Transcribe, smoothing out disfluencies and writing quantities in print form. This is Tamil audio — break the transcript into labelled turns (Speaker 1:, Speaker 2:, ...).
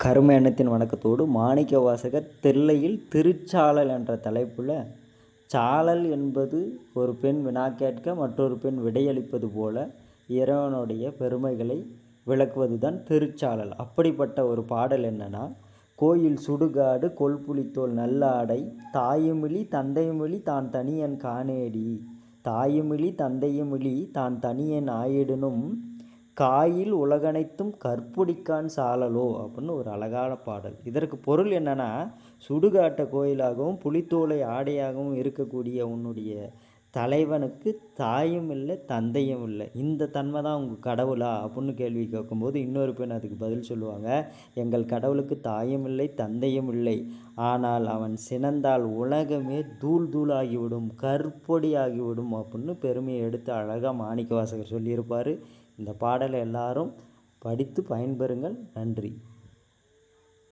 Speaker 1: கரும எண்ணத்தின் வணக்கத்தோடு மாணிக்கவாசகர் தில்லையில் திருச்சாளல் என்ற தலைப்பில் சாளல் என்பது ஒரு பெண் வினா கேட்க மற்றொரு பெண் விடையளிப்பது போல இறைவனுடைய பெருமைகளை விளக்குவது தான் திருச்சாளல். அப்படிப்பட்ட ஒரு பாடல் என்னன்னா, கோயில் சுடுகாடு கொல்புலித்தோல் நல்ல ஆடை தாயுமிழி தந்தையுமிழி தான் தனியன் காணேடி தாயுமிழி தந்தையுமிழி தான் தனியன் ஆயிடனும் காயில் உலகனைத்தும் கற்புடிக்கான் சாளலோ அப்படின்னு ஒரு அழகான பாடல். இதற்கு பொருள் என்னன்னா, சுடுகாட்டை கோயிலாகவும் புலித்தோலை ஆடையாகவும் இருக்கக்கூடிய உன்னுடைய தலைவனுக்கு தாயும் இல்லை தந்தையும் இல்லை, இந்த தன்மை தான் உங்கள் கடவுளா அப்படின்னு கேள்வி கேட்கும்போது இன்னொரு பெண் அதுக்கு பதில் சொல்லுவாங்க, எங்கள் கடவுளுக்கு தாயும் இல்லை தந்தையும் இல்லை, ஆனால் அவன் சினந்தால் உலகமே தூள் தூளாகிவிடும் கற்பொடி ஆகிவிடும் அப்படின்னு பெருமையை எடுத்து அழகாக மாணிக்கவாசகர் சொல்லியிருப்பார். இந்த பாடலை எல்லாரும் படித்து பயன்பெறுங்கள். நன்றி.